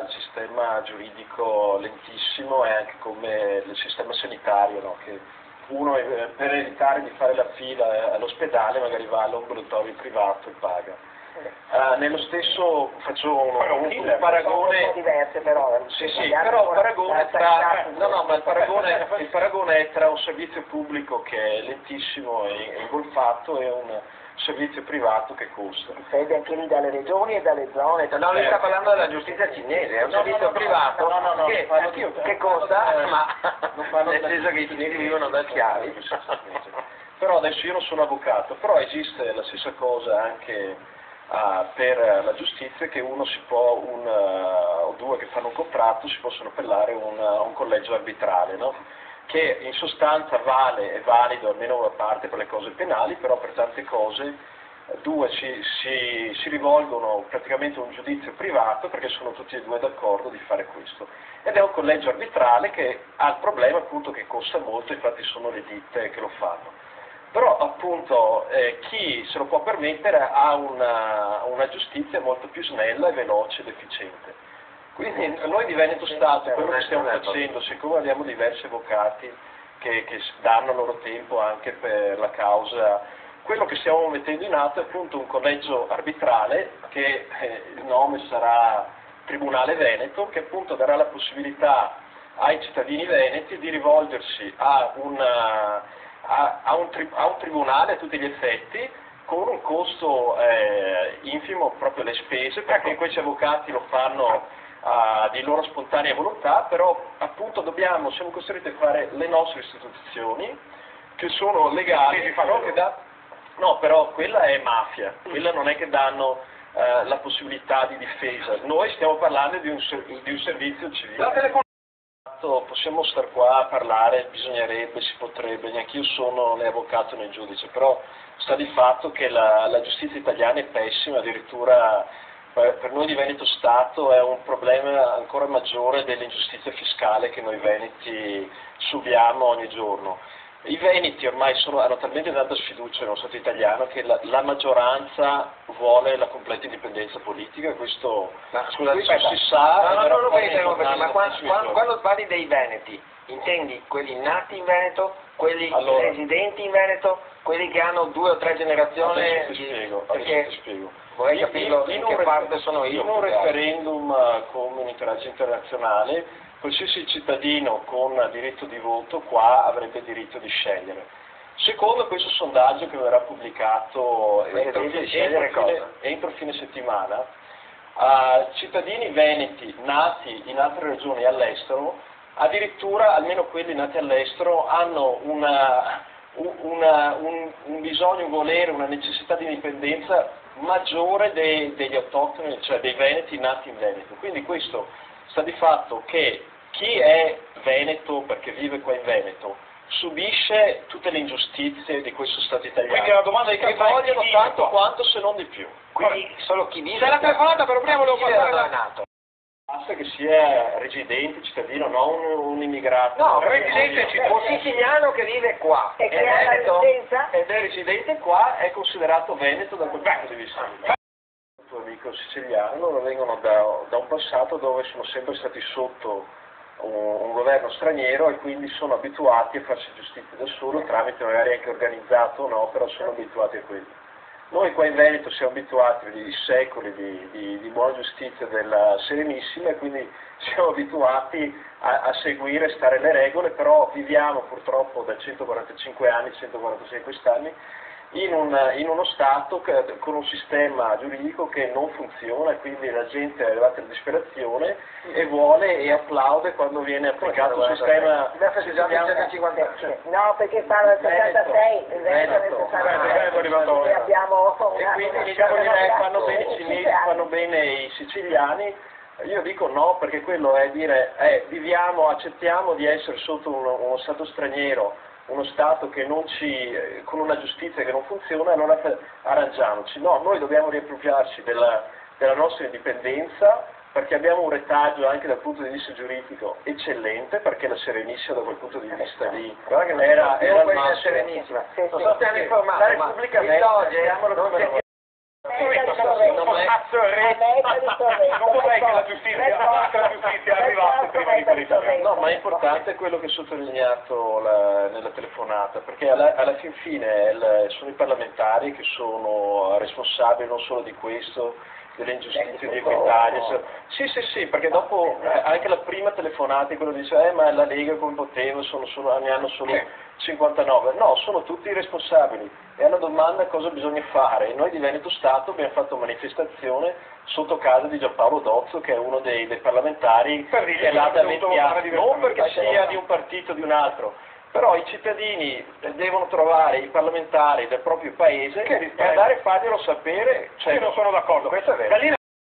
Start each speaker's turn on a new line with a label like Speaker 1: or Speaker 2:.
Speaker 1: il sistema giuridico lentissimo è anche come il sistema sanitario, no? Che uno per evitare di fare la fila all'ospedale magari va all'ambulatorio privato e paga. Nello stesso faccio un paragone
Speaker 2: diverse però.
Speaker 1: Però il paragone il paragone è tra un servizio pubblico che è lentissimo e ingolfato e un servizio privato che costa.
Speaker 2: Dipende anche lì dalle regioni e dalle zone.
Speaker 3: No, lui sta parlando della giustizia cinese, è un servizio privato che costa, ma nel senso che i cinesi vivono da schiavi.
Speaker 1: Però adesso io non sono avvocato, però esiste la stessa cosa anche per la giustizia, che uno si può, o due che fanno un contratto si possono appellare a un collegio arbitrale, no? Che in sostanza vale, è valido almeno a parte per le cose penali, però per tante cose due si rivolgono praticamente a un giudizio privato perché sono tutti e due d'accordo di fare questo. Ed è un collegio arbitrale che ha il problema appunto che costa molto, infatti sono le ditte che lo fanno. Però appunto chi se lo può permettere ha una giustizia molto più snella e veloce ed efficiente. Quindi noi di Veneto Stato, quello che stiamo facendo, siccome abbiamo diversi avvocati che danno il loro tempo anche per la causa, quello che stiamo mettendo in atto è appunto un collegio arbitrale che il nome sarà Tribunale Veneto, che appunto darà la possibilità ai cittadini veneti di rivolgersi a un tribunale a tutti gli effetti, con un costo infimo proprio le spese, perché questi avvocati lo fanno di loro spontanea volontà, però appunto siamo costretti a fare le nostre istituzioni, che sono legali, no, però quella è mafia, quella non è che danno la possibilità di difesa, noi stiamo parlando di un servizio civile. Possiamo star qua a parlare, bisognerebbe, si potrebbe, neanche io sono né avvocato né giudice, però sta di fatto che la giustizia italiana è pessima, addirittura per noi di Veneto Stato è un problema ancora maggiore dell'ingiustizia fiscale che noi veneti subiamo ogni giorno. I veneti ormai hanno talmente tanta sfiducia nello Stato italiano che la maggioranza vuole la completa indipendenza politica, questo si sa.
Speaker 3: Ma quando parli dei veneti, intendi quelli nati in Veneto, quelli residenti in Veneto, quelli che hanno 2 o 3 generazioni?
Speaker 1: Adesso ti spiego.
Speaker 3: Vorrei capire in che parte sono io.
Speaker 1: In un referendum con monitoraggio internazionale, qualsiasi cittadino con diritto di voto qua avrebbe diritto di scegliere. Secondo questo sondaggio che verrà pubblicato entro fine settimana, cittadini veneti nati in altre regioni all'estero, addirittura almeno quelli nati all'estero, hanno un bisogno, un volere, una necessità di indipendenza maggiore degli autoctoni, cioè dei veneti nati in Veneto. Quindi questo sta di fatto che chi è veneto perché vive qua in Veneto subisce tutte le ingiustizie di questo Stato italiano.
Speaker 4: Quindi la domanda di
Speaker 1: che vogliono tanto quanto se non di più.
Speaker 3: Quindi solo chi vive.
Speaker 4: Se la telefonata però prima volevo parlare
Speaker 1: Basta che sia residente, cittadino, non un immigrato.
Speaker 3: No, un siciliano che vive qua
Speaker 2: e che ha la residenza
Speaker 1: ed è residente qua, è considerato veneto da quel punto di vista. Il tuo amico siciliano, loro vengono da un passato dove sono sempre stati sotto un governo straniero e quindi sono abituati a farsi giustizia da solo, tramite magari anche organizzato o no, però sono abituati a quello. Noi qua in Veneto siamo abituati a secoli di buona giustizia della Serenissima e quindi siamo abituati a seguire e stare le regole, però viviamo purtroppo da 145 anni, 146 quest'anni, in uno Stato con un sistema giuridico che non funziona e quindi la gente è arrivata alla disperazione e vuole e applaude quando viene applicato un sistema.
Speaker 2: No, perché parla del 76, il Veneto
Speaker 1: e quindi diciamo fanno bene i cinesi, fanno bene i siciliani. Io dico no, perché quello è dire accettiamo di essere sotto uno Stato straniero, uno Stato che con una giustizia che non funziona, allora arrangiamoci. No, noi dobbiamo riappropriarci della nostra indipendenza, perché abbiamo un retaggio anche dal punto di vista giuridico eccellente, perché la Serenissima da quel punto di vista lì era il
Speaker 3: Serenissima. Non so se hanno informato,
Speaker 1: la Repubblica
Speaker 4: non vorrei che la giustizia agricolo italiano.
Speaker 1: No, ma è importante quello che ho sottolineato nella telefonata, perché alla fin fine sono i parlamentari che sono responsabili non solo di questo, delle ingiustizie di Equitalia. Sì, perché dopo anche la prima telefonata quello dice ma la Lega come poteva, ne hanno solo 59. No, sono tutti responsabili. E alla domanda cosa bisogna fare, noi di Veneto Stato abbiamo fatto manifestazione sotto casa di Giampaolo Dozzo, che è uno dei parlamentari che è là da 20 anni, non perché sia di un partito o di un altro, però i cittadini devono trovare i parlamentari del proprio paese e andare a farglielo sapere.
Speaker 4: Io non sono d'accordo.
Speaker 1: Questo è vero.